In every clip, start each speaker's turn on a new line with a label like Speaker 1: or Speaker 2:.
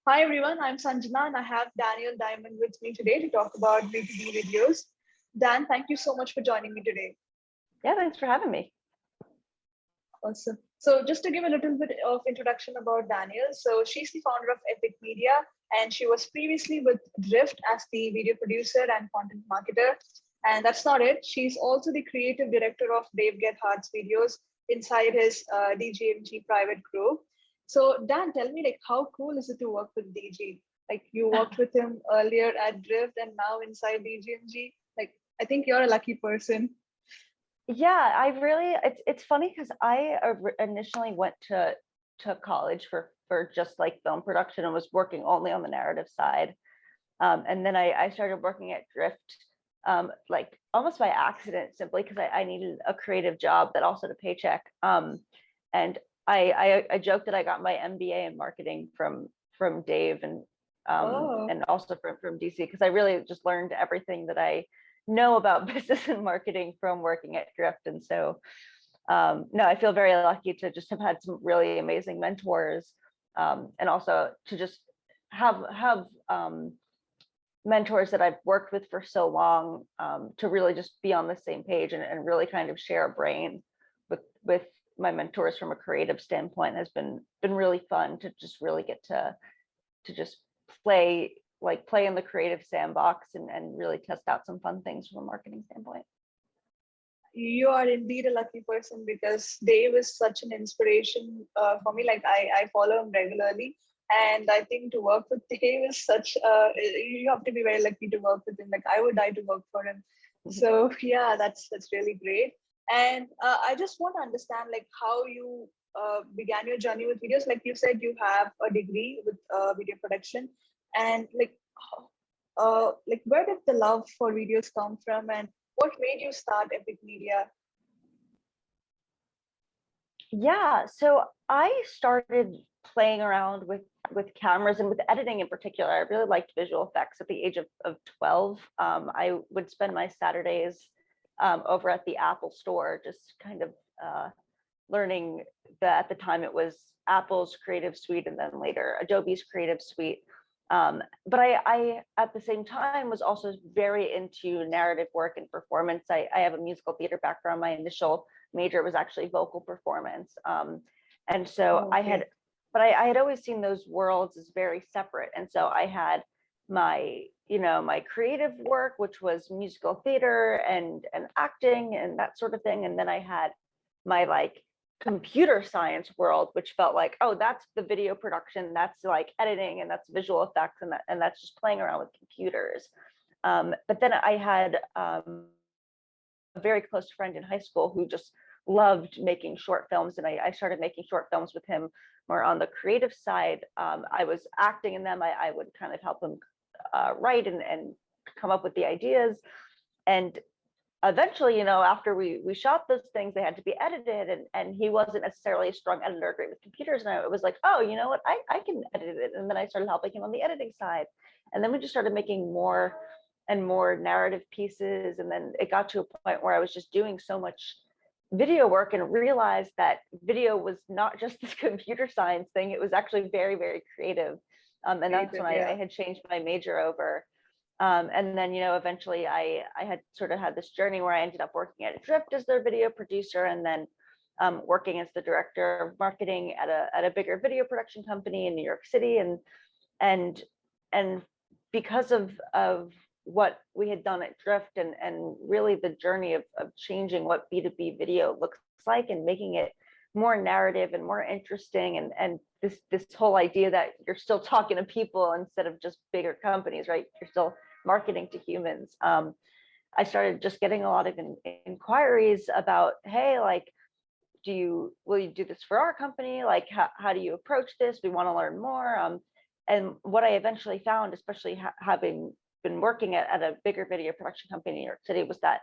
Speaker 1: Hi everyone, I'm Sanjana and I have Danielle Diamond with me today to talk about B2B videos. Dan, thank you so much for joining me today.
Speaker 2: Yeah, thanks for having me.
Speaker 1: Awesome. So just to give a little bit of introduction about Danielle, so she's the founder of Epiq Media and she was previously with Drift as the video producer and content marketer. And that's not it. She's also the creative director of Dave Gerhardt's videos inside his DGMG private group. So Dan, tell me, like, how cool is it to work with DG? Like, you worked with him earlier at Drift and now inside DGMG. Like, I think you're a lucky person.
Speaker 2: Yeah, I really it's funny because I initially went to college for just like film production and was working only on the narrative side. And then I started working at Drift like almost by accident, simply because I needed a creative job that also had a paycheck. And I joked that I got my MBA in marketing from Dave and also from DC, because I really just learned everything that I know about business and marketing from working at Drift. And so no, I feel very lucky to just have had some really amazing mentors, and also to just have mentors that I've worked with for so long, to really just be on the same page and really kind of share a brain with my mentors from a creative standpoint has been really fun to just really get to just play in the creative sandbox and really test out some fun things from a marketing standpoint.
Speaker 1: You are indeed a lucky person because Dave is such an inspiration for me. Like I follow him regularly, and I think to work with Dave is such. You have to be very lucky to work with him. Like I would die to work for him. So yeah, that's really great. And I just want to understand like how you began your journey with videos. Like you said, you have a degree with video production, and like where did the love for videos come from, and what made you start Epiq Media?
Speaker 2: Yeah, so I started playing around with cameras and with editing in particular. I really liked visual effects at the age of 12. I would spend my Saturdays over at the Apple store, just kind of learning that at the time it was Apple's Creative Suite and then later Adobe's Creative Suite. But I at the same time was also very into narrative work and performance. I have a musical theater background. My initial major was actually vocal performance. And so I had always seen those worlds as very separate. And so I had my creative work, which was musical theater and acting and that sort of thing. And then I had my computer science world, which felt like, oh, that's the video production, that's like editing, and that's visual effects, and that's just playing around with computers. But then I had a very close friend in high school who just loved making short films, and I started making short films with him more on the creative side. I was acting in them. I would kind of help him write and come up with the ideas. And eventually, after we shot those things, they had to be edited, and he wasn't necessarily a strong editor, great with computers. And it was like, oh, you know what, I can edit it. And then I started helping him on the editing side. And then we just started making more and more narrative pieces. And then it got to a point where I was just doing so much video work and realized that video was not just this computer science thing. It was actually very, very creative. And that's when I had changed my major over. And then, eventually I had sort of had this journey where I ended up working at Drift as their video producer, and then working as the director of marketing at a bigger video production company in New York City. And because of what we had done at Drift and really the journey of changing what B2B video looks like and making it more narrative and more interesting, and this whole idea that you're still talking to people instead of just bigger companies, right? You're still marketing to humans. I started just getting a lot of inquiries about, hey, like, will you do this for our company? Like, how do you approach this? We want to learn more. And what I eventually found, especially having been working at a bigger video production company in New York City, was that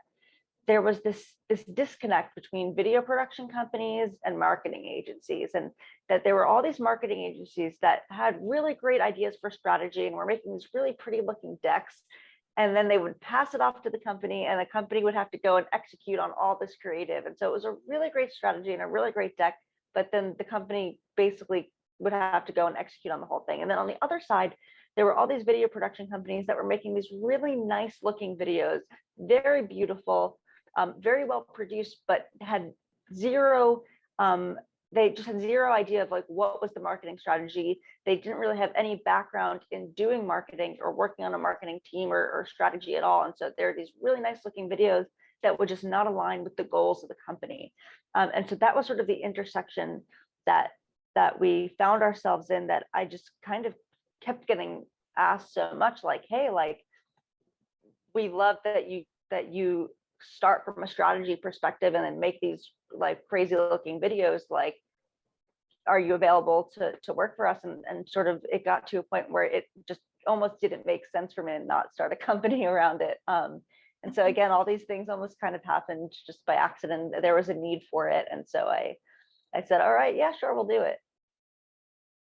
Speaker 2: there was this disconnect between video production companies and marketing agencies, and that there were all these marketing agencies that had really great ideas for strategy and were making these really pretty looking decks, and then they would pass it off to the company, and the company would have to go and execute on all this creative. And so it was a really great strategy and a really great deck, but then the company basically would have to go and execute on the whole thing. And then on the other side, there were all these video production companies that were making these really nice looking videos, very beautiful, very well produced, but had zero, they just had zero idea of like what was the marketing strategy. They didn't really have any background in doing marketing or working on a marketing team or strategy at all. And so there are these really nice looking videos that would just not align with the goals of the company. And so that was sort of the intersection that we found ourselves in, that I just kind of kept getting asked so much, like, hey, like, we love that you start from a strategy perspective and then make these like crazy looking videos, like, are you available to work for us? And sort of it got to a point where it just almost didn't make sense for me to not start a company around it. And so again, all these things almost kind of happened just by accident. There was a need for it. And so I said, all right, yeah, sure, we'll do it.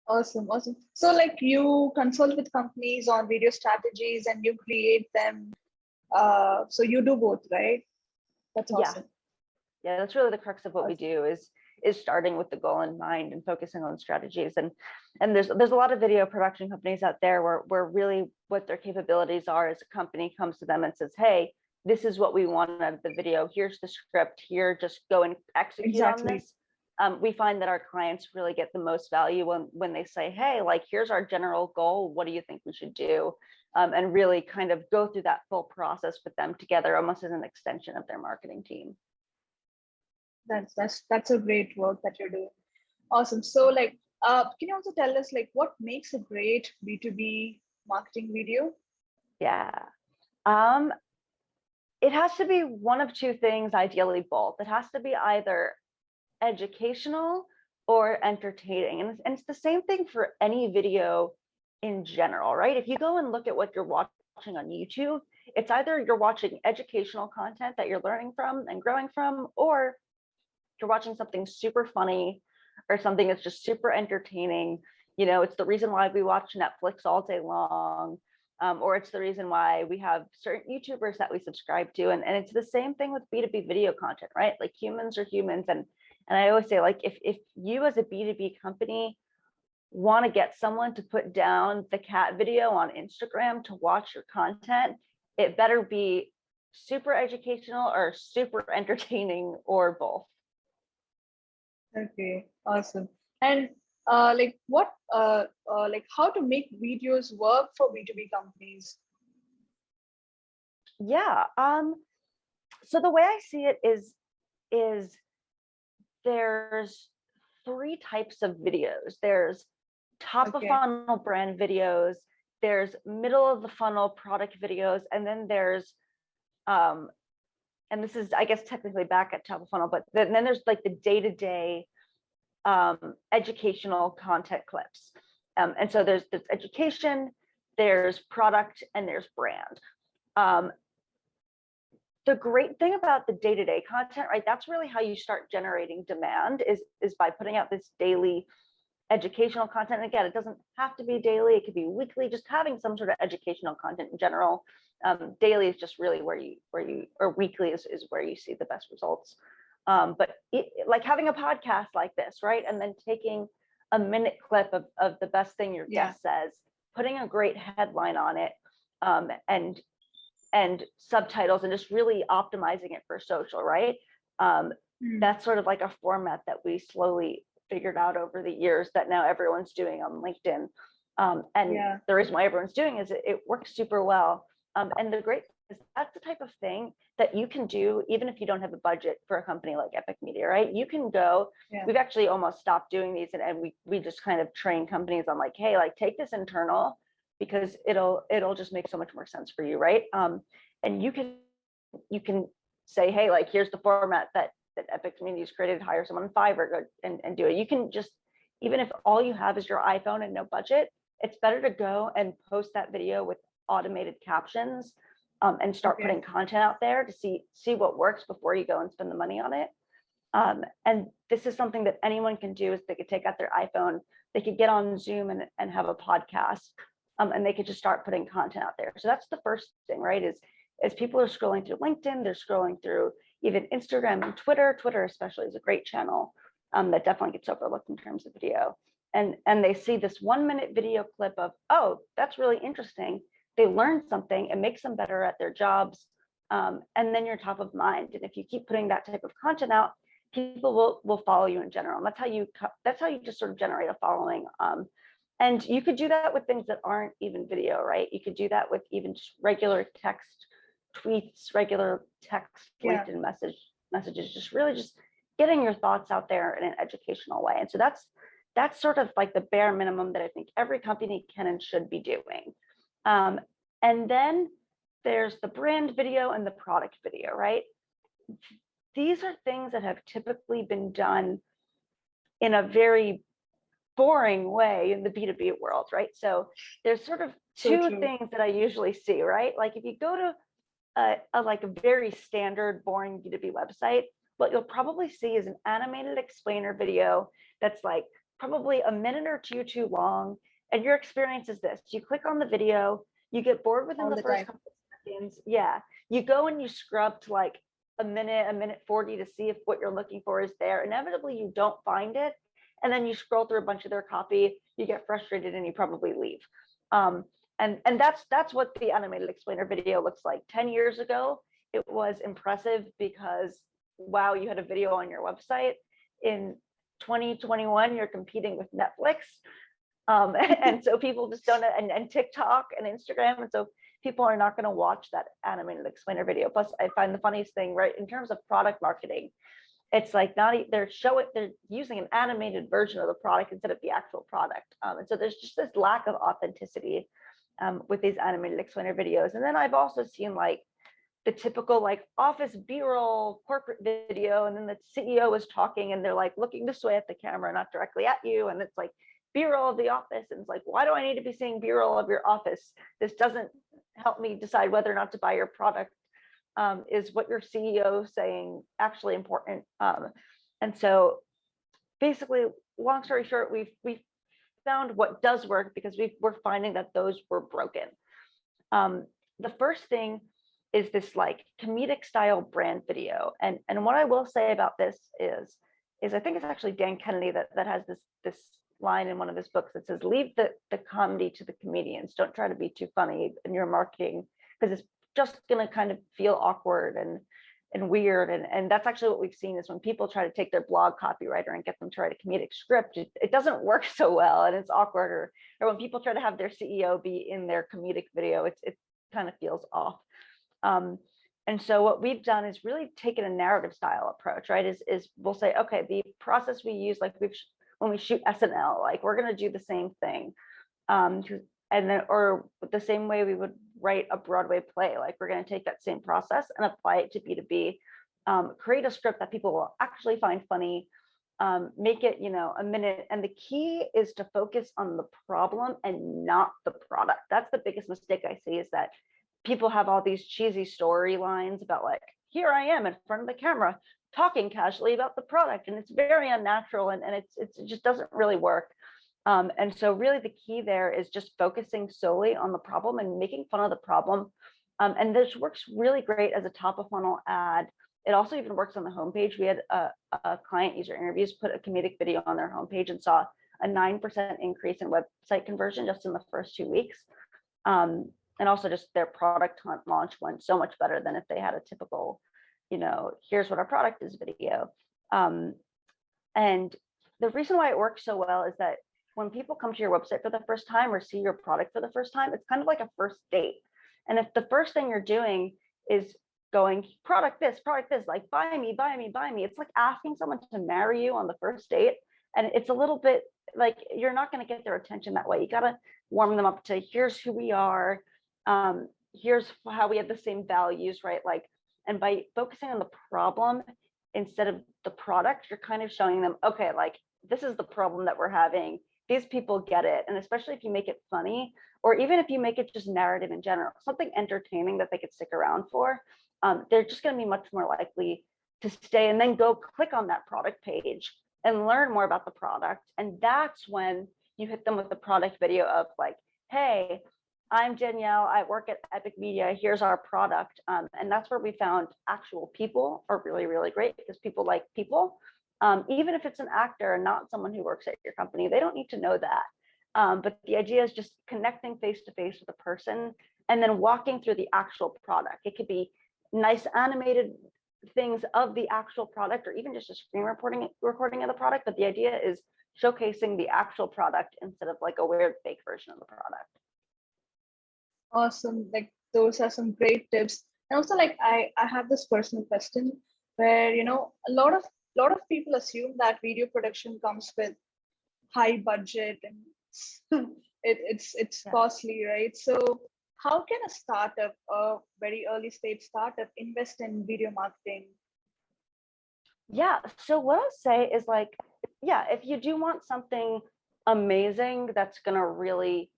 Speaker 1: Awesome. So like you consult with companies on video strategies and you create them. So you do both, right? That's awesome.
Speaker 2: Yeah, that's really the crux of what we do, is starting with the goal in mind and focusing on strategies. And there's a lot of video production companies out there where really what their capabilities are is a company comes to them and says, hey, this is what we want out of the video. Here's the script. Here, just go and execute on this. We find that our clients really get the most value when they say, hey, like, here's our general goal. What do you think we should do? And really kind of go through that full process with them together, almost as an extension of their marketing team.
Speaker 1: That's a great work that you're doing. Awesome. So like, can you also tell us like what makes a great B2B marketing video?
Speaker 2: Yeah. It has to be one of two things, ideally both. It has to be either educational or entertaining. And it's the same thing for any video in general, right? If you go and look at what you're watching on YouTube, it's either you're watching educational content that you're learning from and growing from, or you're watching something super funny or something that's just super entertaining. You know, it's the reason why we watch Netflix all day long, or it's the reason why we have certain YouTubers that we subscribe to. And it's the same thing with B2B video content, right? Like, humans are humans. And I always say, like, if you as a B2B company want to get someone to put down the cat video on Instagram to watch your content, it better be super educational or super entertaining, or both.
Speaker 1: Okay, awesome. And like what like how to make videos work for B2B companies?
Speaker 2: Yeah. So the way I see it is there's three types of videos. There's top of funnel brand videos, there's middle of the funnel product videos, and then there's and this is, I guess, technically back at top of funnel, but then there's like the day-to-day educational content clips. And so there's education, there's product, and there's brand. The great thing about the day-to-day content, right, that's really how you start generating demand, is by putting out this daily educational content. And again, it doesn't have to be daily, it could be weekly, just having some sort of educational content in general. Daily is just really where you or weekly is where you see the best results. But like having a podcast like this, right, and then taking a minute clip of the best thing your guest says, putting a great headline on it, and subtitles, and just really optimizing it for social, right? That's sort of like a format that we slowly figured out over the years that now everyone's doing on LinkedIn. And the reason why everyone's doing is it works super well. And the great thing is that's the type of thing that you can do even if you don't have a budget for a company like Epiq Media, right? You can go, we've actually almost stopped doing these, and we just kind of train companies on like, hey, like, take this internal, because it'll just make so much more sense for you, right? And you can say, hey, like, here's the format that Epiq Media has created, hire someone on Fiverr, go and do it. You can just, even if all you have is your iPhone and no budget, it's better to go and post that video with automated captions, and start putting content out there to see what works before you go and spend the money on it. And this is something that anyone can do, is they could take out their iPhone, they could get on Zoom and have a podcast, and they could just start putting content out there. So that's the first thing, right? Is as people are scrolling through LinkedIn, they're scrolling through even Instagram and Twitter. Twitter especially is a great channel that definitely gets overlooked in terms of video. and they see this 1-minute video clip of, oh, that's really interesting. They learn something, it makes them better at their jobs. And then you're top of mind. And if you keep putting that type of content out, people will follow you in general. And that's how you just sort of generate a following. And you could do that with things that aren't even video, right? You could do that with even just regular text tweets, regular text LinkedIn messages, just really just getting your thoughts out there in an educational way. And so that's sort of like the bare minimum that I think every company can and should be doing. And then there's the brand video and the product video, right? These are things that have typically been done in a very boring way in the B2B world, right? So there's sort of two things that I usually see, right? Like if you go to a very standard boring B2B website, what you'll probably see is an animated explainer video that's like probably a minute or two too long. And your experience is this: you click on the video, you get bored within the first couple of seconds. Yeah, you go and you scrub to like a minute 40 to see if what you're looking for is there. Inevitably, you don't find it. And then you scroll through a bunch of their copy, you get frustrated, and you probably leave. And that's what the animated explainer video looks like. 10 years ago, it was impressive because, wow, you had a video on your website. In 2021, you're competing with Netflix. And so people just don't, and TikTok and Instagram. And so people are not going to watch that animated explainer video. Plus, I find the funniest thing, right, in terms of product marketing, it's like they're using an animated version of the product instead of the actual product. And so there's just this lack of authenticity with these animated explainer videos. And then I've also seen like the typical like office B-roll corporate video, and then the CEO is talking and they're like looking this way at the camera, not directly at you. And it's like B-roll of the office. And it's like, why do I need to be seeing B-roll of your office? This doesn't help me decide whether or not to buy your product. Is what your CEO saying actually important? And so basically, long story short, we've found what does work because we're finding that those were broken. The first thing is this like comedic style brand video. And what I will say about this is I think it's actually Dan Kennedy that has this line in one of his books that says, leave the comedy to the comedians. Don't try to be too funny in your marketing, because it's just going to kind of feel awkward and weird. And that's actually what we've seen is when people try to take their blog copywriter and get them to write a comedic script, it doesn't work so well, and it's awkward. Or when people try to have their CEO be in their comedic video, it kind of feels off. And so what we've done is really taken a narrative style approach, right? Is we'll say, okay, the process we use, like when we shoot SNL, like we're going to do the same thing. And then, or the same way we would write a Broadway play, like we're going to take that same process and apply it to B2B, create a script that people will actually find funny, make it, a minute. And the key is to focus on the problem and not the product. That's the biggest mistake I see, is that people have all these cheesy storylines about like, here I am in front of the camera talking casually about the product, and it's very unnatural, and it just doesn't really work. And so really the key there is just focusing solely on the problem and making fun of the problem. And this works really great as a top of funnel ad. It also even works on the homepage. We had a client user interviews put a comedic video on their homepage and saw a 9% increase in website conversion just in the first 2 weeks. And also just their product hunt launch went so much better than if they had a typical, here's what our product is video. And the reason why it works so well is that when people come to your website for the first time or see your product for the first time, it's kind of like a first date. And if the first thing you're doing is going, product this, like buy me, it's like asking someone to marry you on the first date. And it's a little bit like, you're not going to get their attention that way. You got to warm them up to, here's who we are. Here's how we have the same values, right? Like, and by focusing on the problem instead of the product, you're kind of showing them, okay, like this is the problem that we're having. These people get it. And especially if you make it funny, or even if you make it just narrative in general, something entertaining that they could stick around for, they're just going to be much more likely to stay and then go click on that product page and learn more about the product. And that's when you hit them with the product video of like, hey, I'm Danielle, I work at Epiq Media, here's our product. And that's where we found actual people are really, really great, because people like people. Even if it's an actor and not someone who works at your company, they don't need to know that. But the idea is just connecting face to face with a person and then walking through the actual product. It could be nice animated things of the actual product, or even just a screen recording of the product. But the idea is showcasing the actual product instead of like a weird fake version of the product.
Speaker 1: Awesome. Like those are some great tips. And also like I have this personal question where, you know, a lot of people assume that video production comes with high budget and it's
Speaker 2: Yeah.
Speaker 1: costly, right? So how can a startup, a very early stage startup, invest in video marketing?
Speaker 2: Yeah. So what I'll say is like, yeah, if you do want something amazing that's gonna really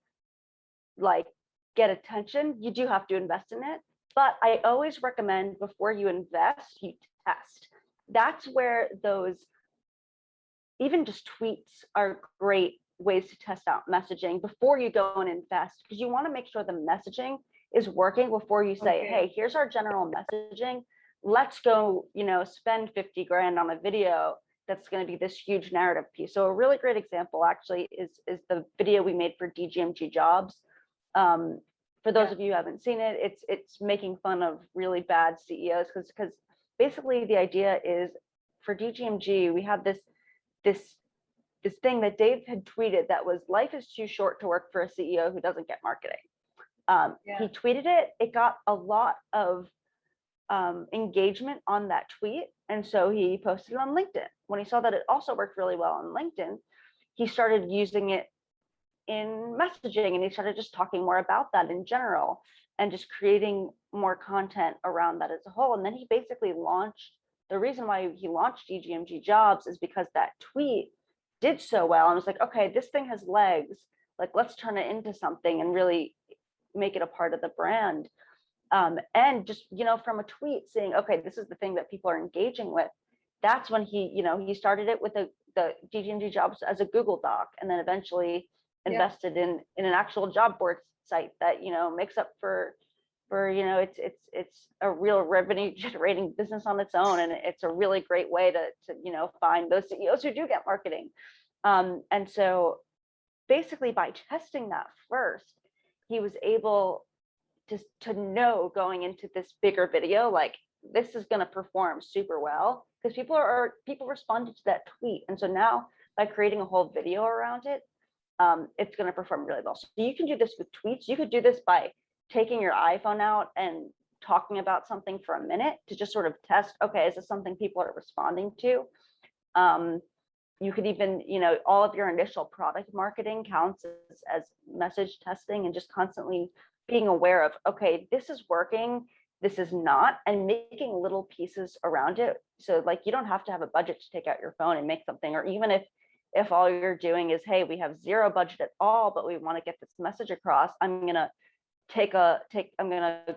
Speaker 2: like get attention, you do have to invest in it. But I always recommend before you invest, you test. That's where those even just tweets are great ways to test out messaging before you go and invest, because you want to make sure the messaging is working before you say,
Speaker 1: Okay.
Speaker 2: hey, here's our general messaging. Let's go, you know, spend 50 grand on a video that's going to be this huge narrative piece. So a really great example actually is the video we made for DGMG jobs. For those of you who haven't seen it, it's making fun of really bad CEOs because basically the idea is for DGMG, we have this thing that Dave had tweeted that was, life is too short to work for a CEO who doesn't get marketing. He tweeted it. It got a lot of engagement on that tweet. And so he posted it on LinkedIn. When he saw that it also worked really well on LinkedIn, he started using it in messaging, and he started just talking more about that in general and just creating more content around that as a whole. And then he basically launched, the reason why he launched DGMG jobs is because that tweet did so well. And was like, okay, this thing has legs, like let's turn it into something and really make it a part of the brand. And just, you know, from a tweet saying, okay, this is the thing that people are engaging with. That's when he started it with the DGMG jobs as a Google Doc, and then eventually invested in an actual job board site that, you know, makes up for it's a real revenue generating business on its own. And it's a really great way to you know, find those CEOs who do get marketing. And so basically by testing that first, he was able to know going into this bigger video, like this is going to perform super well because people responded to that tweet. And so now by creating a whole video around it, it's going to perform really well. So you can do this with tweets. You could do this by taking your iPhone out and talking about something for a minute to just sort of test, okay, is this something people are responding to? You could even, you know, all of your initial product marketing counts as message testing, and just constantly being aware of, okay, this is working, this is not, and making little pieces around it. So like, you don't have to have a budget to take out your phone and make something, or even if all you're doing is, hey, we have zero budget at all, but we want to get this message across, I'm going to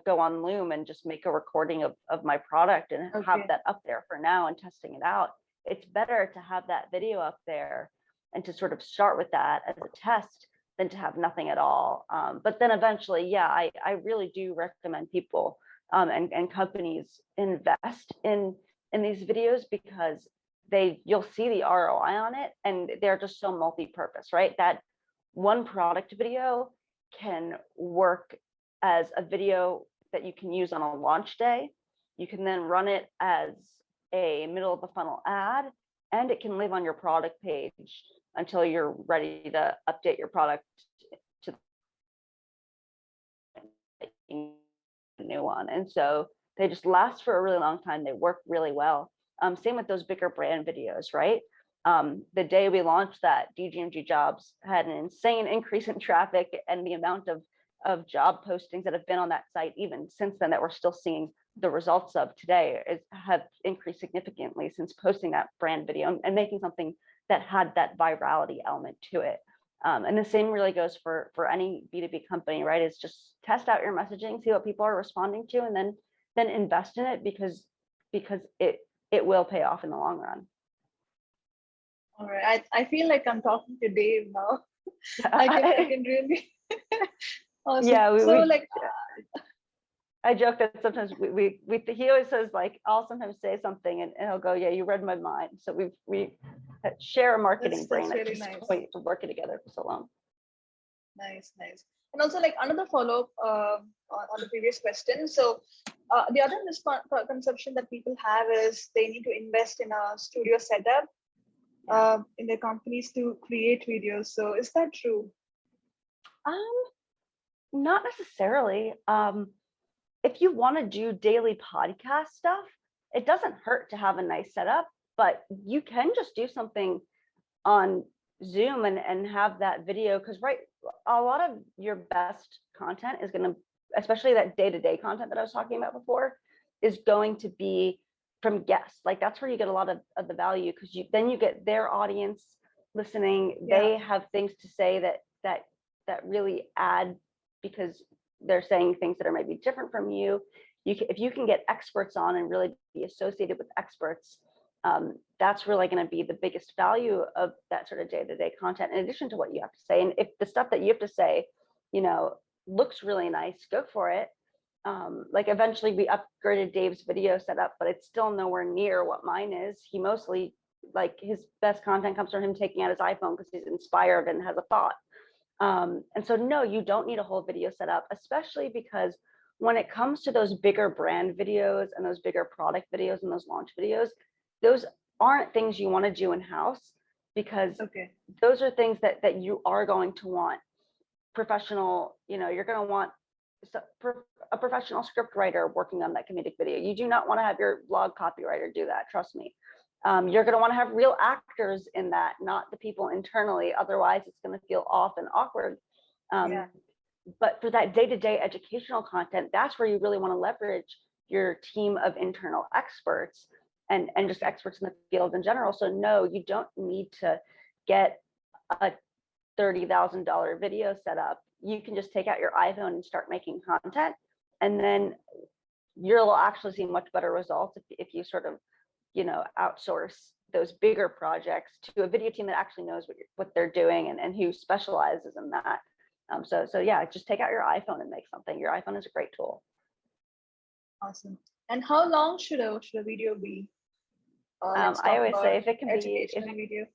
Speaker 2: go on Loom and just make a recording of my product and have that up there for now and testing it out. It's better to have that video up there and to sort of start with that as a test than to have nothing at all. But then eventually, yeah, I really do recommend people and companies invest in these videos, because you'll see the ROI on it, and they're just so multi-purpose, right? That one product video can work as a video that you can use on a launch day. You can then run it as a middle of the funnel ad, and it can live on your product page until you're ready to update your product to a new one. And so they just last for a really long time. They work really well. Same with those bigger brand videos, right? The day we launched that, DGMG jobs had an insane increase in traffic, and the amount of job postings that have been on that site even since then that we're still seeing the results of today have increased significantly since posting that brand video and making something that had that virality element to it. And the same really goes for any B2B company, right? It's just test out your messaging, see what people are responding to, and then invest in it, because it will pay off in the long run.
Speaker 1: All right. I feel like I'm talking to Dave now. I can really. Awesome.
Speaker 2: Yeah. I joke that sometimes he always says like, I'll sometimes say something and he'll go, yeah, you read my mind. So we share a marketing brain
Speaker 1: That's
Speaker 2: at
Speaker 1: really
Speaker 2: this
Speaker 1: nice.
Speaker 2: point, to working together for so long.
Speaker 1: Nice, nice. And also like another follow-up on the previous question. So the other misconception that people have is they need to invest in a studio setup in their companies to create videos. So is that true?
Speaker 2: Not necessarily. If you want to do daily podcast stuff, it doesn't hurt to have a nice setup, but you can just do something on Zoom and have that video, because a lot of your best content is going to, especially that day-to-day content that I was talking about before, is going to be from guests. Like that's where you get a lot of the value, because then you get their audience listening.
Speaker 1: Yeah.
Speaker 2: They have things to say that really add, because they're saying things that are maybe different from you. If you can get experts on and really be associated with experts, that's really going to be the biggest value of that sort of day-to-day content, in addition to what you have to say. And if the stuff that you have to say, looks really nice, go for it. Like eventually we upgraded Dave's video setup, but it's still nowhere near what mine is. He mostly, like, his best content comes from him taking out his iPhone because he's inspired and has a thought. And so no, you don't need a whole video setup, especially because when it comes to those bigger brand videos and those bigger product videos and those launch videos, those aren't things you want to do in-house, because those are things that you are going to want professional, you're going to want a professional script writer working on that comedic video. You do not want to have your blog copywriter do that, trust me. You're going to want to have real actors in that, not the people internally. Otherwise, it's going to feel off and awkward. But for that day-to-day educational content, that's where you really want to leverage your team of internal experts and just experts in the field in general. So no, you don't need to get a $30,000 video set up. You can just take out your iPhone and start making content, and then you'll actually see much better results if you sort of outsource those bigger projects to a video team that actually knows what they're doing and who specializes in that. So yeah, just take out your iPhone and make something. Your iPhone is a great tool.
Speaker 1: Awesome. And how long should a video be?
Speaker 2: I always say if it can be
Speaker 1: video.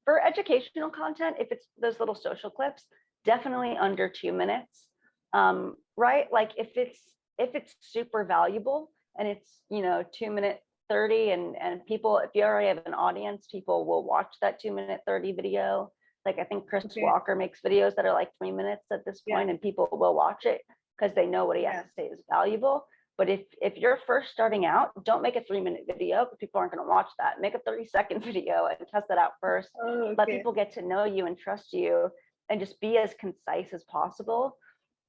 Speaker 2: For educational content, if it's those little social clips, definitely under 2 minutes. Right? Like if it's super valuable and it's 2-minute 30 and people, if you already have an audience, people will watch that 2-minute 30 video. Like I think Chris Walker makes videos that are like 3 minutes at this point, and people will watch it because they know what he has to say is valuable. But if you're first starting out, don't make a 3-minute video because people aren't going to watch that. Make a 30-second video and test that out first. Let people get to know you and trust you, and just be as concise as possible.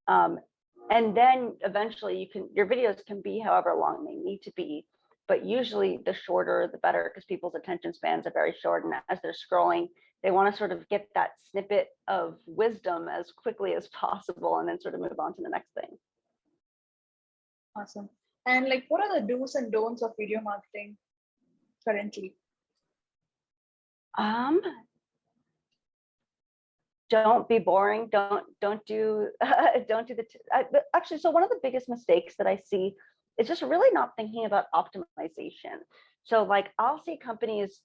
Speaker 2: And then eventually your videos can be however long they need to be. But usually the shorter, the better, because people's attention spans are very short. And as they're scrolling, they want to sort of get that snippet of wisdom as quickly as possible and then sort of move on to the next thing.
Speaker 1: Awesome. And like, what are the do's and don'ts of video marketing currently?
Speaker 2: Don't be boring. Don't do actually. So one of the biggest mistakes that I see is just really not thinking about optimization. So like I'll see companies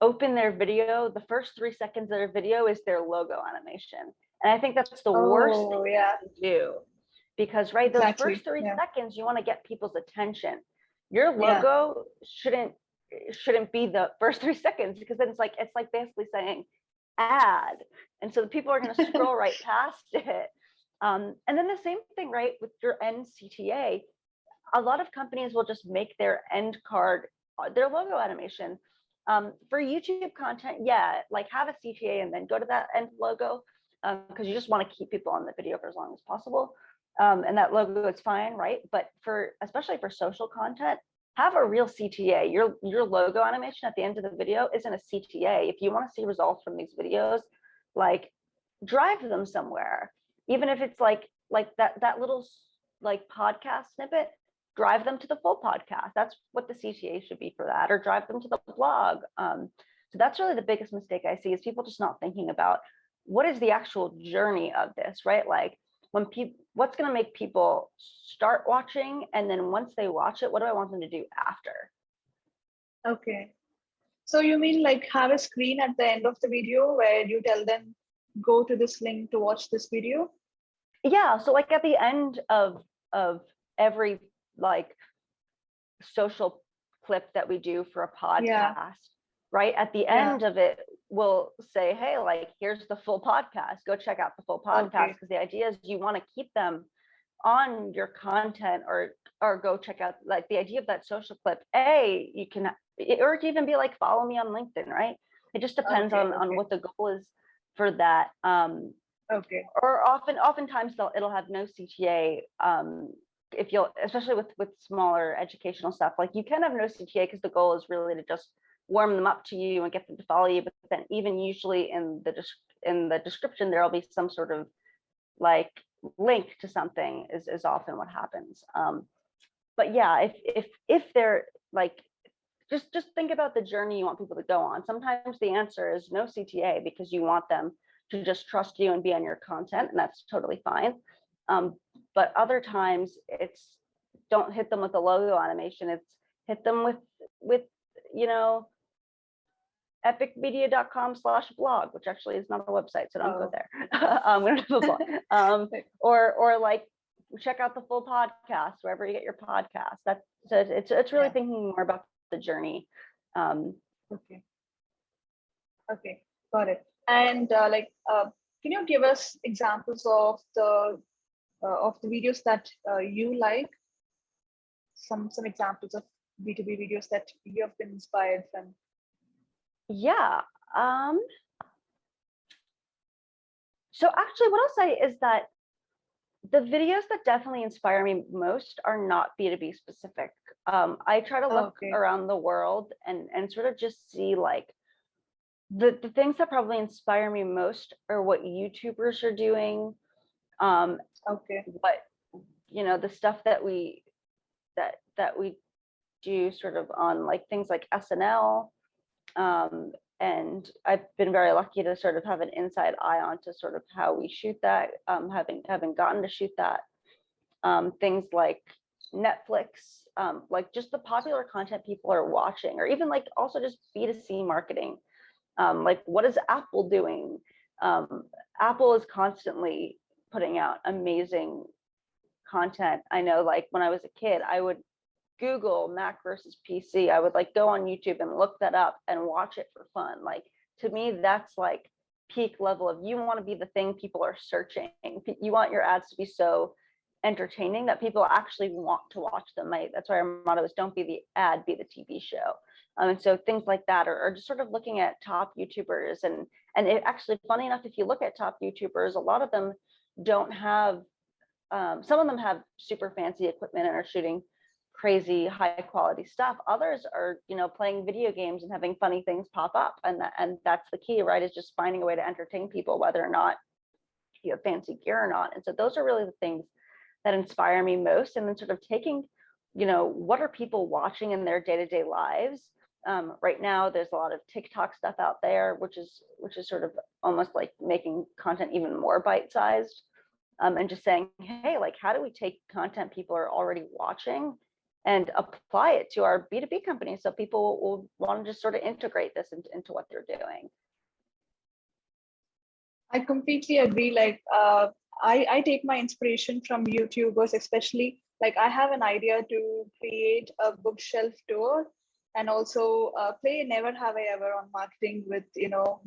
Speaker 2: open their video, the first 3 seconds of their video is their logo animation. And I think that's the worst thing to do. Because those first 3 seconds, you want to get people's attention. Your logo shouldn't be the first 3 seconds, because then it's like basically saying ad. And so the people are going to scroll right past it. And then the same thing, with your end CTA. A lot of companies will just make their end card their logo animation. For YouTube content, like have a CTA and then go to that end logo, because you just want to keep people on the video for as long as possible. And that logo is fine, but especially for social content, have a real CTA. Your logo animation at the end of the video isn't a CTA. If you want to see results from these videos, like drive them somewhere, even if it's like that little like podcast snippet. Drive them to the full podcast. That's what the CTA should be for that, or drive them to the blog. So that's really the biggest mistake I see, is people just not thinking about what is the actual journey of this, Like what's going to make people start watching, and then once they watch it, what do I want them to do after?
Speaker 1: Okay. So you mean like have a screen at the end of the video where you tell them, go to this link to watch this video?
Speaker 2: Yeah, so like at the end of every like social clip that we do for a podcast, right? At the end of it, we'll say, hey, like, here's the full podcast. Go check out the full podcast. Because the idea is you want to keep them on your content, or go check out, like, the idea of that social clip. You can, or it can even be like, follow me on LinkedIn, right? It just depends on what the goal is for that. Or oftentimes it'll have no CTA. If you'll, especially with smaller educational stuff, like you can have no CTA because the goal is really to just warm them up to you and get them to follow you. But then even usually in the description, there'll be some sort of like link to something is often what happens. But yeah, if they're like, just think about the journey you want people to go on. Sometimes the answer is no CTA because you want them to just trust you and be on your content, and that's totally fine. But other times it's, don't hit them with a logo animation. It's hit them with epicmedia.com/blog, which actually is not a website, so don't go there. We don't have a blog. Or like, check out the full podcast wherever you get your podcast. That's, so it's really thinking more about the journey.
Speaker 1: Okay, got it. And can you give us examples of the videos that you like? Some examples of B2B videos that you have been inspired from.
Speaker 2: Yeah. So actually, what I'll say is that the videos that definitely inspire me most are not B2B specific. I try to look around the world and sort of just see like the things that probably inspire me most are what YouTubers are doing. What, the stuff that we do sort of on like things like SNL. And I've been very lucky to sort of have an inside eye on to sort of how we shoot that, having gotten to shoot that. Things like Netflix, like just the popular content people are watching, or even like also just B2C marketing. Like, what is Apple doing? Apple is constantly putting out amazing content. I know, like when I was a kid, I would Google Mac versus PC. I would like go on YouTube and look that up and watch it for fun. Like, to me, that's like peak level of, you want to be the thing people are searching. You want your ads to be so entertaining that people actually want to watch them. That's why our motto is, don't be the ad, be the TV show. And so things like that, or just sort of looking at top YouTubers, and it actually, funny enough, if you look at top YouTubers, a lot of them don't have, some of them have super fancy equipment and are shooting crazy high quality stuff. Others are, playing video games and having funny things pop up, and that's the key, right? Is just finding a way to entertain people, whether or not you have fancy gear or not. And so those are really the things that inspire me most. And then sort of taking, what are people watching in their day-to-day lives? Right now, there's a lot of TikTok stuff out there, which is sort of almost like making content even more bite-sized, and just saying, hey, like, how do we take content people are already watching and apply it to our B2B company, so people will want to just sort of integrate this into what they're doing.
Speaker 1: I completely agree. Like, I take my inspiration from YouTubers, especially. Like, I have an idea to create a bookshelf tour, and also play Never Have I Ever on marketing with,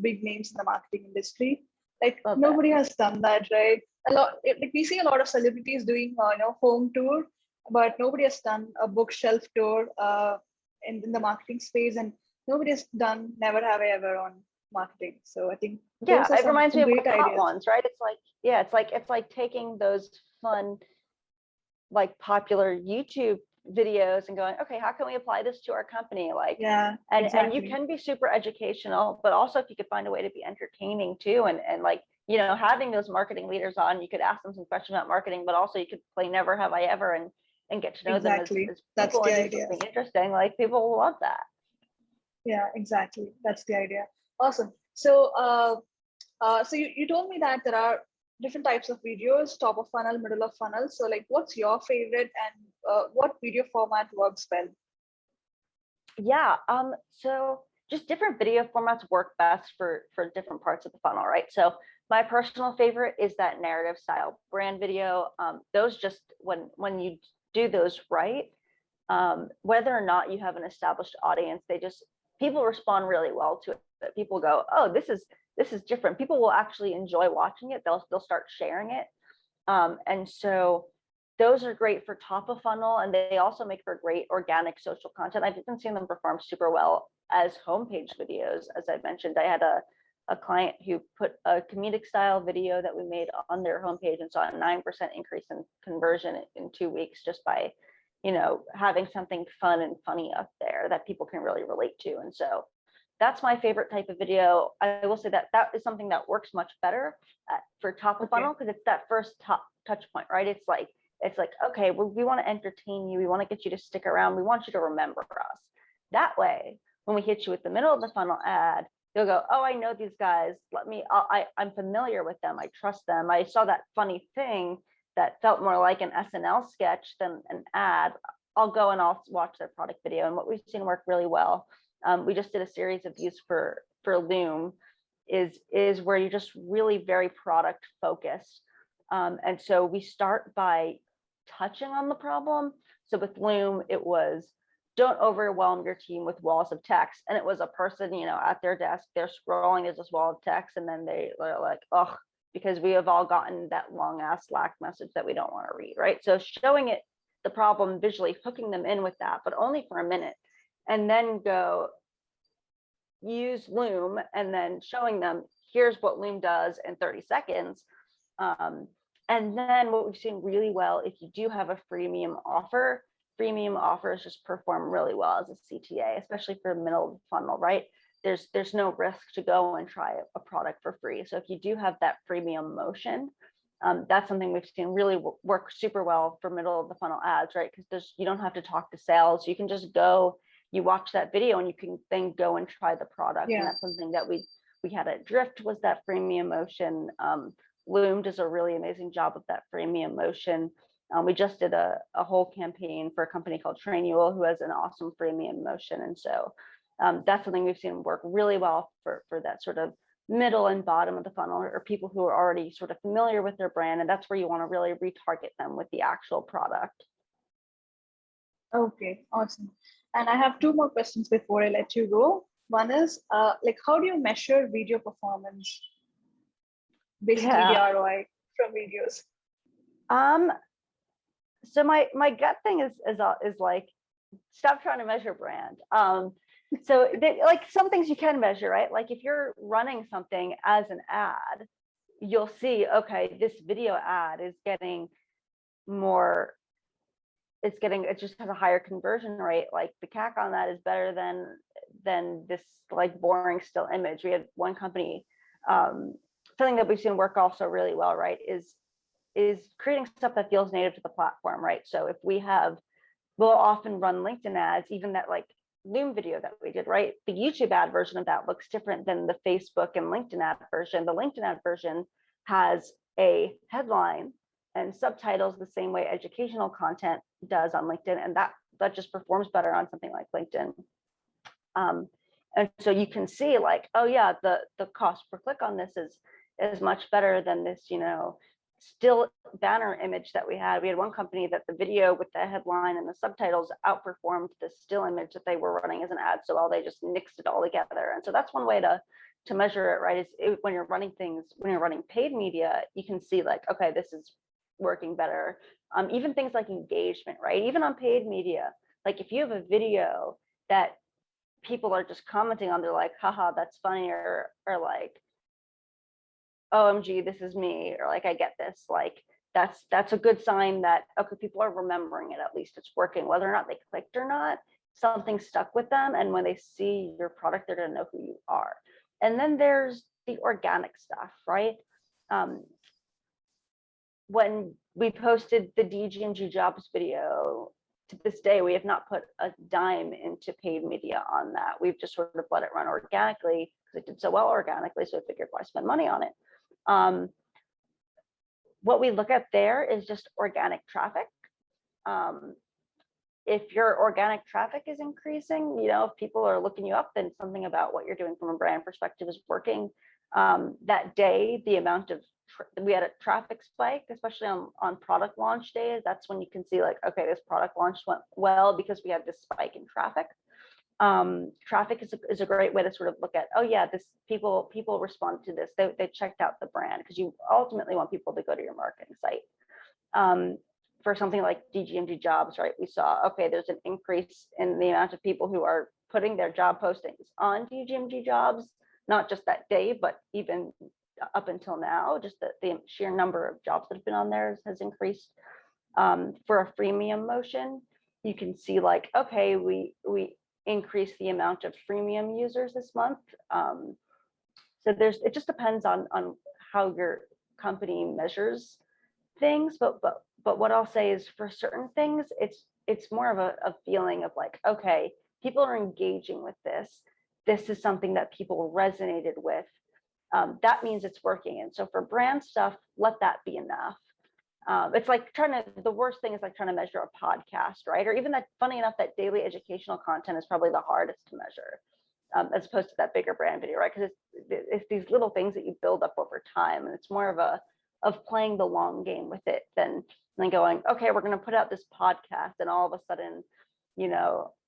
Speaker 1: big names in the marketing industry. Like, nobody has done that, right? Like, we see a lot of celebrities doing, home tour, but nobody has done a bookshelf tour in the marketing space, and nobody has done Never Have I Ever on marketing. So I think
Speaker 2: it reminds me of like hot ones, right? It's like, it's like taking those fun, like popular YouTube videos and going, okay, how can we apply this to our company? Like, and you can be super educational, but also if you could find a way to be entertaining too, and like, having those marketing leaders on, you could ask them some questions about marketing, but also you could play Never Have I Ever and get to know them as people.
Speaker 1: That's the idea.
Speaker 2: Something interesting, like, people will love that.
Speaker 1: Yeah, exactly. That's the idea. Awesome. So, so you told me that different types of videos, top of funnel, middle of funnel. So like, what's your favorite and what video format works well?
Speaker 2: Yeah, so just different video formats work best for different parts of the funnel, right? So my personal favorite is that narrative style brand video. Those just when you do those right, whether or not you have an established audience, people respond really well to it. People go, oh, this is different. People will actually enjoy watching it. They'll start sharing it. And so those are great for top of funnel, and they also make for great organic social content. I've even seen them perform super well as homepage videos. As I mentioned, I had a client who put a comedic style video that we made on their homepage and saw a 9% increase in conversion in 2 weeks just by, having something fun and funny up there that people can really relate to. And so that's my favorite type of video. I will say that is something that works much better for top of funnel, because it's that first top touch point, right? It's like, okay, we want to entertain you. We want to get you to stick around. We want you to remember us. That way, when we hit you at the middle of the funnel ad, you'll go, oh, I know these guys. I'm familiar with them. I trust them. I saw that funny thing that felt more like an SNL sketch than an ad. I'll go and I'll watch their product video. And what we've seen work really well, we just did a series of these for Loom, is where you're just really very product focused. And so we start by touching on the problem. So with Loom, it was, don't overwhelm your team with walls of text. And it was a person, at their desk, they're scrolling, there's this wall of text, and then they're like, oh, because we have all gotten that long ass Slack message that we don't want to read, right? So showing it the problem visually, hooking them in with that, but only for a minute, and then go use Loom, and then showing them, here's what Loom does in 30 seconds. And then what we've seen really well, if you do have a freemium offers just perform really well as a CTA, especially for middle funnel, right? There's no risk to go and try a product for free. So if you do have that freemium motion, that's something we've seen really work super well for middle of the funnel ads, right? Because you don't have to talk to sales. You can just go, you watch that video, and you can then go and try the product. Yeah. And that's something that we had at Drift, was that freemium motion. Loom does a really amazing job of that freemium motion. We just did a whole campaign for a company called Trainual, who has an awesome freemium motion. And so that's something we've seen work really well for that sort of middle and bottom of the funnel, or people who are already sort of familiar with their brand. And that's where you want to really retarget them with the actual product.
Speaker 1: Okay, awesome. And I have 2 more questions before I let you go. One is, how do you measure video performance? Basically, the ROI from videos.
Speaker 2: So my gut thing is like, stop trying to measure brand. So like some things you can measure, right? Like if you're running something as an ad, you'll see, okay, this video ad is getting more, it just has a higher conversion rate. Like the CAC on that is better than this like boring still image. We had one company, something that we've seen work also really well, right, is creating stuff that feels native to the platform, right? So if we'll often run LinkedIn ads, even that like Loom video that we did, right? The YouTube ad version of that looks different than the Facebook and LinkedIn ad version. The LinkedIn ad version has a headline and subtitles the same way educational content does on LinkedIn, and that just performs better on something like LinkedIn. And so you can see like, oh yeah, the cost per click on this is much better than this, still banner image that we had. We had one company that the video with the headline and the subtitles outperformed the still image that they were running as an ad so well. They just mixed it all together. And so that's one way to measure it, right? When you're running paid media, you can see like, okay, this is working better. Even things like engagement, right? Even on paid media, like if you have a video that people are just commenting on, they're like, haha, that's funny, or like, OMG, this is me, or like, I get this, like that's a good sign that, okay, people are remembering it, at least it's working, whether or not they clicked or not, something stuck with them. And when they see your product, they're gonna know who you are. And then there's the organic stuff, right? When we posted the DGMG jobs video, to this day, we have not put a dime into paid media on that. We've just sort of let it run organically because it did so well organically. So I figured, why spend money on it? what we look at there is just organic traffic. If your organic traffic is increasing, if people are looking you up, then something about what you're doing from a brand perspective is working. That day, the amount of we had a traffic spike, especially on product launch days. That's when you can see like, okay, this product launch went well because we had this spike in traffic. Traffic is a great way to sort of look at, oh yeah, this people respond to this. They checked out the brand, because you ultimately want people to go to your marketing site. For something like DGMG jobs, right? We saw, okay, there's an increase in the amount of people who are putting their job postings on DGMG jobs, not just that day, but even up until now, just the sheer number of jobs that have been on there has increased. For a freemium motion, you can see like, okay, we increased the amount of freemium users this month. So it just depends on how your company measures things, but what I'll say is, for certain things, it's more of a feeling of like, okay, people are engaging with this. This is something that people resonated with. That means it's working. And so for brand stuff, let that be enough. It's like the worst thing is like trying to measure a podcast, right? Or even that, funny enough, that daily educational content is probably the hardest to measure, as opposed to that bigger brand video, right? Because it's these little things that you build up over time, and it's more of playing the long game with it than going, okay, we're going to put out this podcast, and all of a sudden,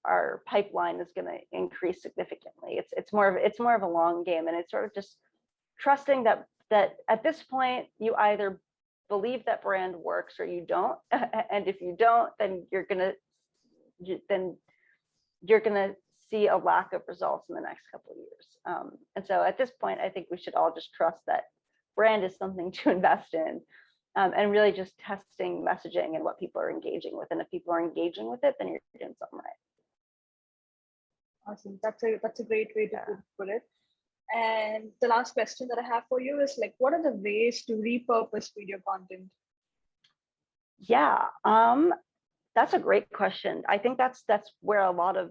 Speaker 2: our pipeline is going to increase significantly. It's more of a long game, and it's sort of just trusting that at this point you either believe that brand works or you don't, and if you don't, then you're gonna see a lack of results in the next couple of years. And so at this point, I think we should all just trust that brand is something to invest in, and really just testing messaging and what people are engaging with. And if people are engaging with it, then you're doing something right.
Speaker 1: Awesome. That's a great way to put it. And the last question that I have for you is like, what are the ways to repurpose video content?
Speaker 2: Yeah, that's a great question. I think that's where a lot of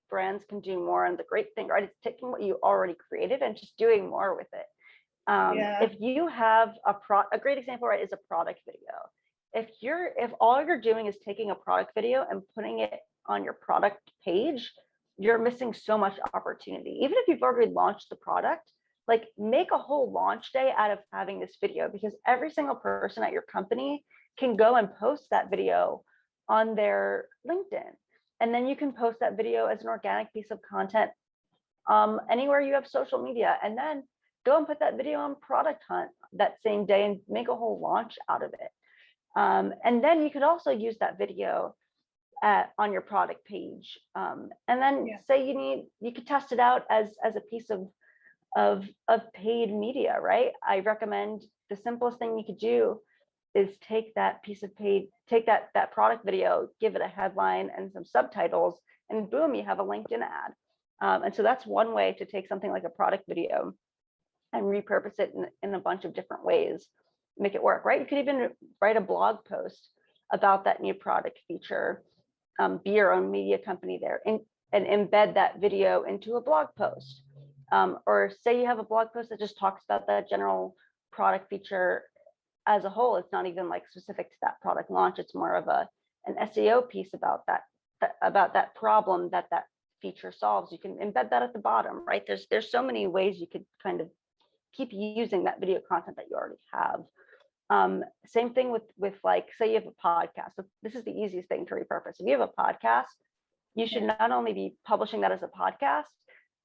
Speaker 2: brands can do more. And the great thing, right, is taking what you already created and just doing more with it. If you have a great example, right, is a product video. If all you're doing is taking a product video and putting it on your product page, you're missing so much opportunity. Even if you've already launched the product, like, make a whole launch day out of having this video, because every single person at your company can go and post that video on their LinkedIn. And then you can post that video as an organic piece of content anywhere you have social media, and then go and put that video on Product Hunt that same day and make a whole launch out of it. And then you could also use that video on your product page. And then say you could test it out as a piece of paid media, right? I recommend the simplest thing you could do is take that product video, give it a headline and some subtitles, and boom, you have a LinkedIn ad. And so that's one way to take something like a product video and repurpose it in a bunch of different ways, make it work, right? You could even write a blog post about that new product feature, be your own media company there, and embed that video into a blog post. Or say you have a blog post that just talks about that general product feature as a whole. It's not even like specific to that product launch. It's more of an SEO piece about that problem that feature solves. You can embed that at the bottom, right? There's so many ways you could kind of keep using that video content that you already have. Same thing with like, say you have a podcast. So this is the easiest thing to repurpose. If you have a podcast, you should not only be publishing that as a podcast,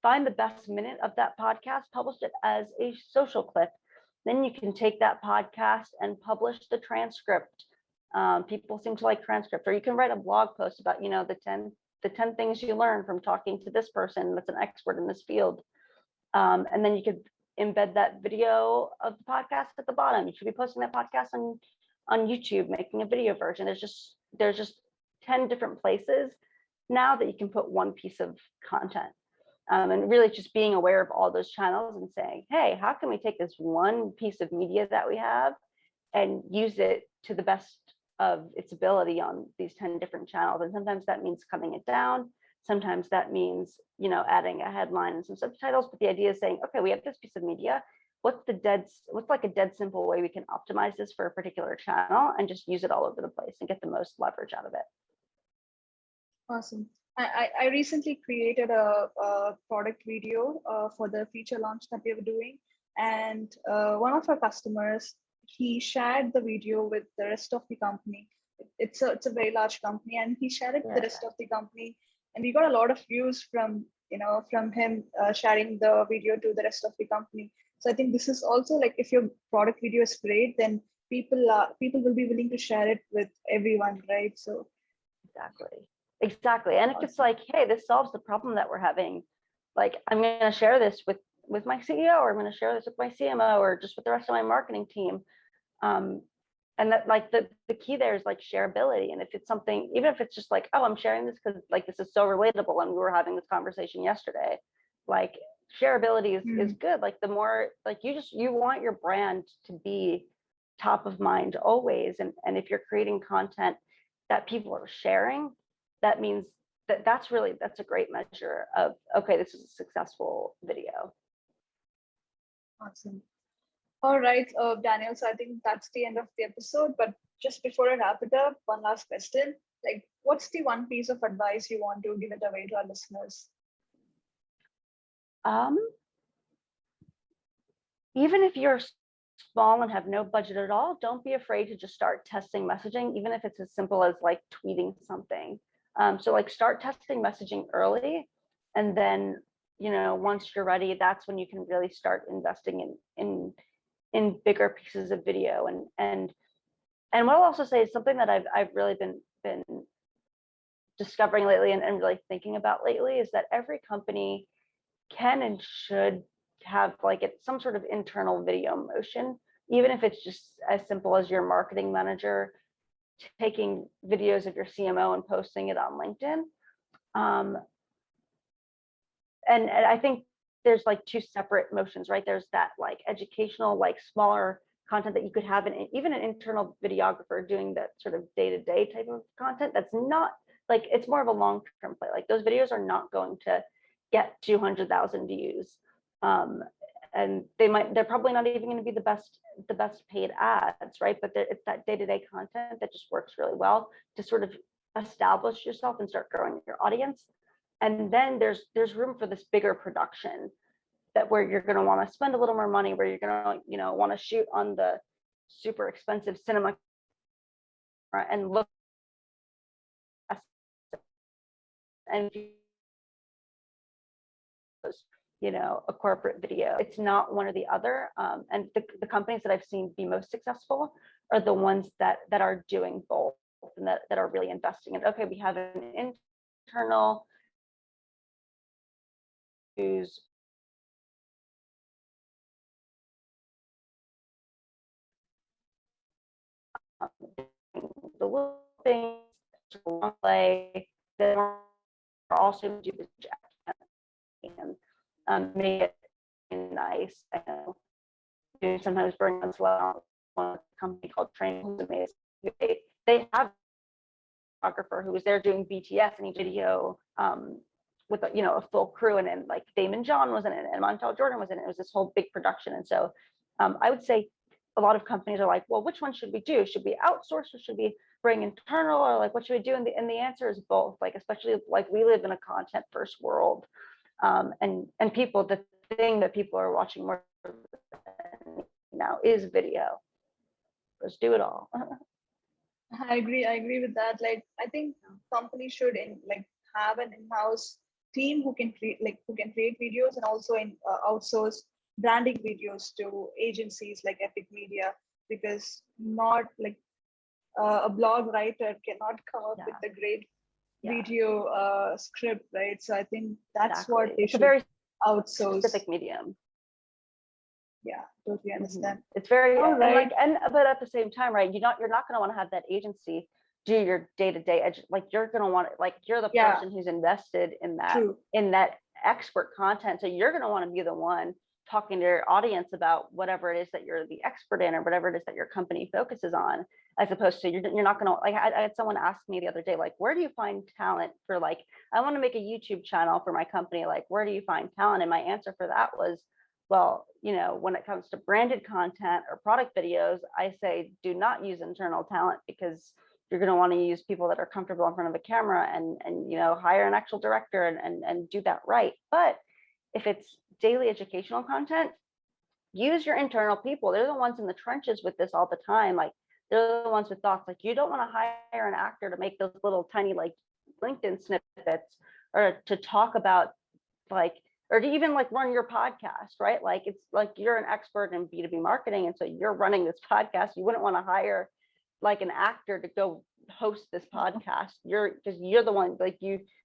Speaker 2: find the best minute of that podcast, publish it as a social clip. Then you can take that podcast and publish the transcript. People seem to like transcripts. Or you can write a blog post about, the 10 things you learn from talking to this person that's an expert in this field. And then you could embed that video of the podcast at the bottom. You should be posting that podcast on YouTube, making a video version. There's just 10 different places now that you can put one piece of content. And really just being aware of all those channels and saying, hey, how can we take this one piece of media that we have and use it to the best of its ability on these 10 different channels? And sometimes that means cutting it down. Sometimes that means, adding a headline and some subtitles. But the idea is saying, okay, we have this piece of media. what's like a dead simple way we can optimize this for a particular channel and just use it all over the place and get the most leverage out of it.
Speaker 1: Awesome. I recently created a product video for the feature launch that we were doing. And one of our customers, he shared the video with the rest of the company. It's a very large company, and he shared it with the rest of the company. And we got a lot of views from him sharing the video to the rest of the company. So I think this is also like, if your product video is great, then people will be willing to share it with everyone, right? So
Speaker 2: exactly. And if it's like, hey, this solves the problem that we're having, like, I'm going to share this with my CEO, or I'm going to share this with my CMO, or just with the rest of my marketing team. And that, like, the key there is like shareability. And if it's something, even if it's just like, oh, I'm sharing this because like this is so relatable and we were having this conversation yesterday, like shareability is good. Like the more, like, you want your brand to be top of mind always. And if you're creating content that people are sharing, that means that's a great measure of, okay, this is a successful video.
Speaker 1: Awesome. All right, Danielle, so I think that's the end of the episode. But just before I wrap it up, one last question. Like, what's the one piece of advice you want to give it away to our listeners?
Speaker 2: Even if you're small and have no budget at all, don't be afraid to just start testing messaging, even if it's as simple as like tweeting something. So like start testing messaging early, and then, once you're ready, that's when you can really start investing in bigger pieces of video. And what I'll also say is something that I've really been discovering lately and really thinking about lately is that every company can and should have like some sort of internal video motion, even if it's just as simple as your marketing manager taking videos of your CMO and posting it on LinkedIn. And I think there's like two separate motions, right? There's that like educational, like smaller content that you could have, even an internal videographer doing that sort of day-to-day type of content. That's not like, it's more of a long-term play. Like those videos are not going to get 200,000 views. And they're probably not even going to be the best paid ads, right? But it's that day-to-day content that just works really well to sort of establish yourself and start growing your audience. And then there's room for this bigger production where you're going to want to spend a little more money, where you're going to want to shoot on the super expensive cinema and look and a corporate video. It's not one or the other. And the companies that I've seen be most successful are the ones that are doing both, and that are really investing in, okay, we have an internal use the little things to long play, then we're also do this and make it nice. And sometimes bring as well one company called Train, who's amazing. They have a photographer who was there doing BTS and each video with a full crew, and then like Damon John was in it and Montel Jordan was in it. It was this whole big production. And so I would say a lot of companies are like, well, which one should we do? Should we outsource, or should we bring internal, or like what should we do? And the answer is both. Like, especially like we live in a content first world, and people, the thing that people are watching more now is video. Let's do it all.
Speaker 1: I agree with that. Like, I think companies should have an in-house team who can create videos, and also outsource branding videos to agencies like Epiq Media, because not like a blog writer cannot come up with a great video script, right? So I think that's what they should outsource.
Speaker 2: Specific medium.
Speaker 1: Yeah, totally understand.
Speaker 2: It's very but at the same time, right? You're not going to want to have that agency do your day-to-day like you're going to want it, like you're the person who's invested in that expert content. So you're going to want to be the one talking to your audience about whatever it is that you're the expert in, or whatever it is that your company focuses on, as opposed to you're not going to, like, I had someone ask me the other day, like, where do you find talent for, like, I want to make a YouTube channel for my company, like, where do you find talent? And my answer for that was, Well, when it comes to branded content or product videos, I say do not use internal talent, because you're going to want to use people that are comfortable in front of a camera, and hire an actual director and do that right. But if it's daily educational content, use your internal people. They're the ones in the trenches with this all the time. Like, they're the ones with thoughts. Like, you don't want to hire an actor to make those little tiny like LinkedIn snippets, or to talk about or to even run your podcast, right? Like, it's like you're an expert in B2B marketing, and so you're running this podcast. You wouldn't want to hire like an actor to go host this podcast. You're the one, right?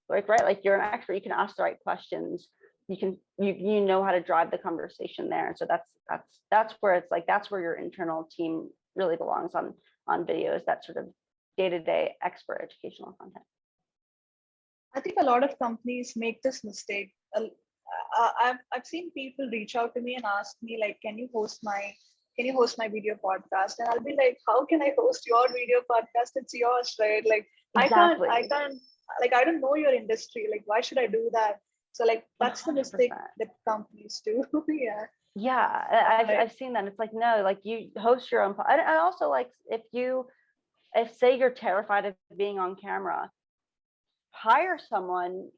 Speaker 2: Like, you're an expert. You can ask the right questions. You know how to drive the conversation there. And so that's where it's like, that's where your internal team really belongs on videos, that sort of day-to-day expert educational content.
Speaker 1: I think a lot of companies make this mistake. I've seen people reach out to me and ask me like, can you host my video podcast? And I'll be like, how can I host your video podcast? It's yours, right? Like,
Speaker 2: Exactly.
Speaker 1: I can't, like, I don't know your industry. Like, why should I do that? So like, that's 100%. The mistake that companies do. Yeah.
Speaker 2: Yeah, I've seen that. It's like, no, like, you host your own. I also like, if say you're terrified of being on camera, hire someone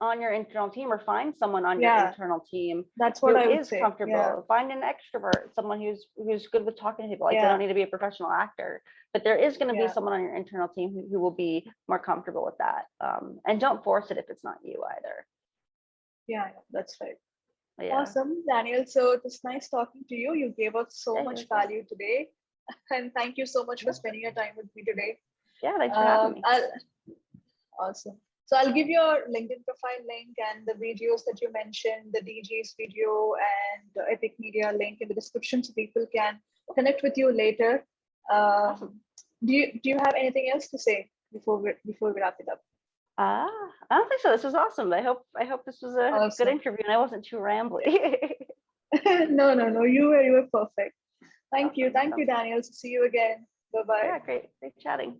Speaker 2: on your internal team, or find someone on your internal team
Speaker 1: that's what I would
Speaker 2: is
Speaker 1: say.
Speaker 2: comfortable.
Speaker 1: Yeah.
Speaker 2: Find an extrovert, someone who's good with talking to people. Like, they don't need to be a professional actor, but there is going to be someone on your internal team who will be more comfortable with that. And don't force it if it's not you either.
Speaker 1: Yeah, that's right.
Speaker 2: Yeah.
Speaker 1: Awesome, Danielle. So it was nice talking to you. You gave us so much value today. And thank you so much for spending your time with me today.
Speaker 2: Yeah, thanks for having me.
Speaker 1: Awesome. So I'll give your LinkedIn profile link and the videos that you mentioned, the DG's video and the Epiq Media link in the description, so people can connect with you later.
Speaker 2: Awesome.
Speaker 1: Do you have anything else to say before we wrap it up?
Speaker 2: I don't think so. This was awesome. I hope this was a good interview and I wasn't too rambly.
Speaker 1: No. You were perfect. Thank you, Danielle. See you again. Bye-bye.
Speaker 2: Yeah, great chatting.